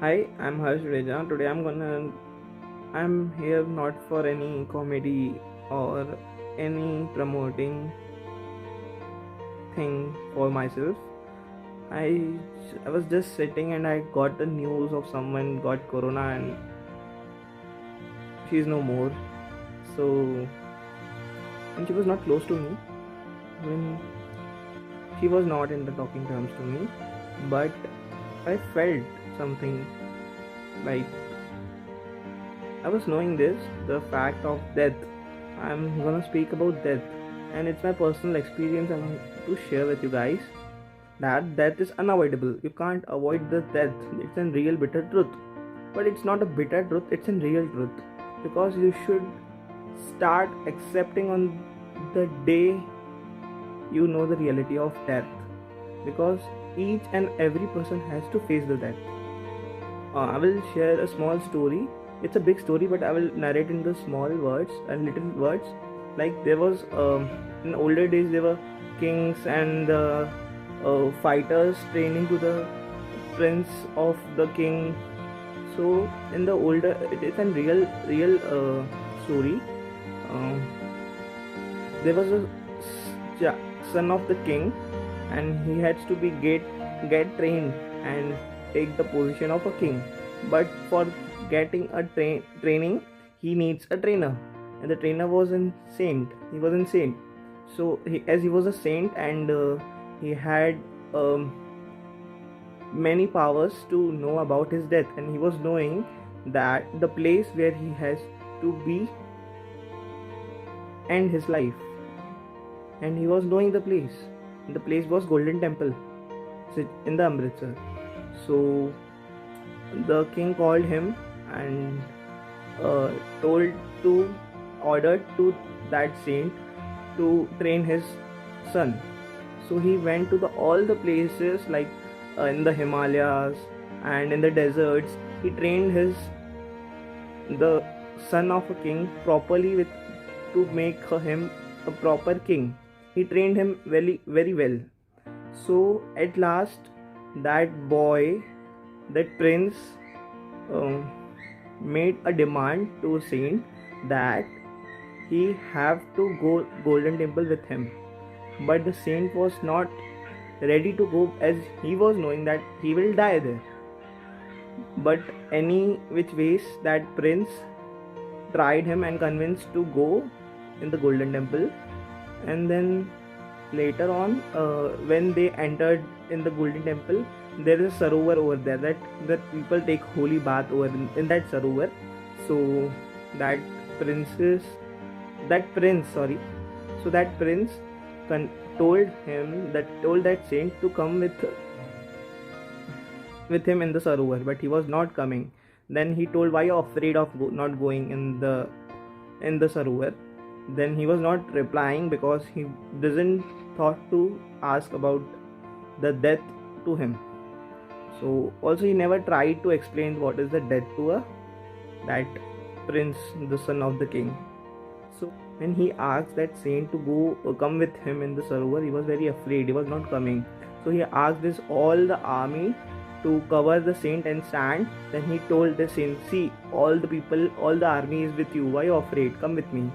Hi, I'm Harsh Reja. Today I'm here not for any comedy or any promoting thing for myself. I I was just sitting and I got the news of someone got corona and she's no more. So and she was not close to me. When she was not in the talking terms to me, but I felt something like I was knowing this, the fact of death. I'm gonna speak about death, and it's my personal experience I want to share with you guys. That death is unavoidable. You can't avoid the death. It's a real bitter truth. But it's not a bitter truth, it's a real truth. Because you should start accepting on the day you know the reality of death. Because each and every person has to face the death. I will share a small story. It's a big story, but I will narrate in the small words and little words. Like there was in older days, there were kings and fighters training to the prince of the king. So in the older, it is a real story. Um, there was a son of the king, and he had to be get trained and take the position of a king. But for getting a training, he needs a trainer, and the trainer was a saint. He was a saint. So as he was a saint and he had many powers to know about his death, and he was knowing that the place where he has to be end his life, and he was knowing the place. The place was Golden Temple in the Amritsar. So the king called him and uh, told to ordered to that saint to train his son. So he went to all the places like in the Himalayas and in the deserts. He trained the son of a king properly with to make him a proper king. He trained him very well. So at last, that boy, that prince, um, made a demand to saint that he have to go Golden Temple with him. But the saint was not ready to go, as he was knowing that he will die there. But any which ways, that prince tried him and convinced to go in the Golden Temple. And then later on, when they entered in the Golden Temple, there is a sarovar over there that people take holy bath over in that sarovar. So that princess that prince sorry so that prince told that saint to come with him in the sarovar, but he was not coming. Then he told, why you afraid of not going in the sarovar? Then he was not replying because he doesn't thought to ask about the death to him. So also he never tried to explain what is the death to that prince, the son of the king. So when he asked that saint to go come with him in the sarovar, he was very afraid. He was not coming. So he asked this all the army to cover the saint and stand. Then he told the saint, see, all the people, all the army is with you. Why are you afraid? Come with me.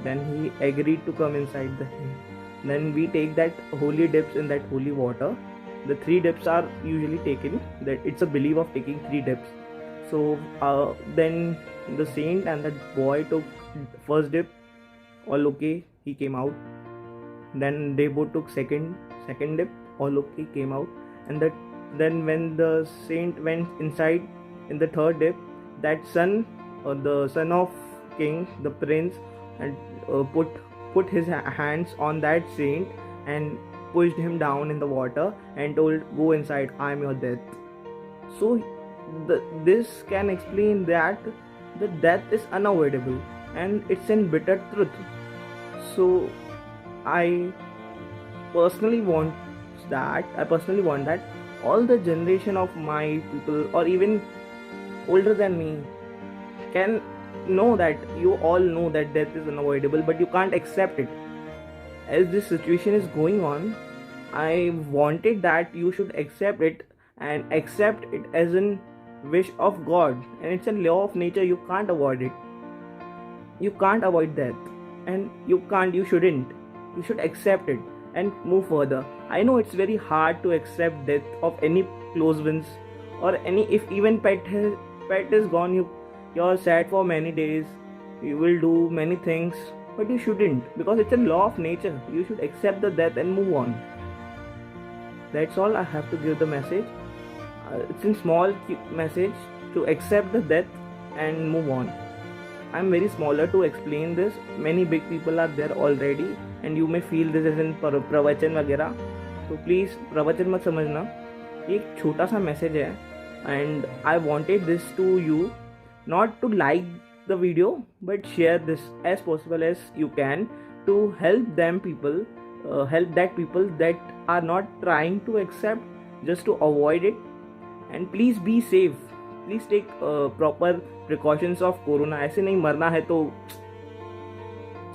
Then he agreed to come inside the hill. Then we take that holy dips in that holy water. The 3 dips are usually taken. That it's a belief of taking 3 dips. So then the saint and that boy took first dip. All okay, he came out. Then they both took second dip. All okay, came out. And then when the saint went inside in the third dip, that son, or the son of king, the prince, and put his hands on that saint and pushed him down in the water and told, go inside, I am your death. So this can explain that the death is unavoidable and it's in bitter truth. So I personally want that all the generation of my people, or even older than me, can know that you all know that death is unavoidable, but you can't accept it. As this situation is going on, I wanted that you should accept it, and accept it as in wish of God, and it's a law of nature. You can't avoid it. You can't avoid death, and you shouldn't. You should accept it and move further. I know it's very hard to accept death of any close ones, or any, if even pet is gone, you're sad for many days. You will do many things, but you shouldn't, because it's a law of nature. You should accept the death and move on. That's all I have to give the message. It's a small message to accept the death and move on. I'm very smaller to explain this. Many big people are there already, and you may feel this is in प्रवचन वगैरह. तो please प्रवचन मत समझना. ये एक छोटा सा मैसेज है, and I wanted this to you, not to like the video, but share this as possible as you can to help them people, help that people that are not trying to accept, just to avoid it. And please be safe. Please take proper precautions of corona. ऐसे नहीं मरना है तो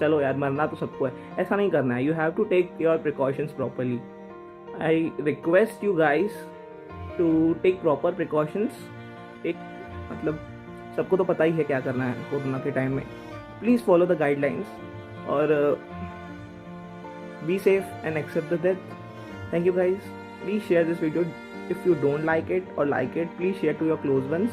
चलो यार, मरना तो सबको है, ऐसा नहीं करना है. You have to take your precautions properly. I request you guys to take proper precautions. एक मतलब सबको तो पता ही है क्या करना है कोरोना के टाइम में. प्लीज़ फॉलो द गाइडलाइंस और be safe and accept the death. Thank you guys. Please share this video. If you don't like it or like it, please share to your close ones.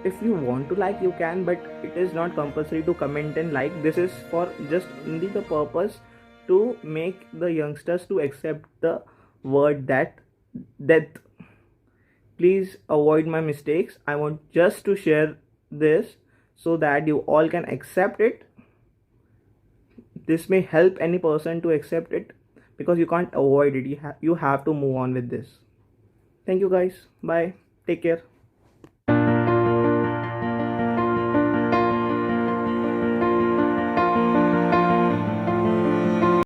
If you want to like, you can, but it is not compulsory to comment and like. This is for just only the purpose to make the youngsters to accept the word that death. Please avoid my mistakes. I want just to share this so that you all can accept it. This may help any person to accept it, because you can't avoid it. You have to move on with this. Thank you guys. Bye. Take care.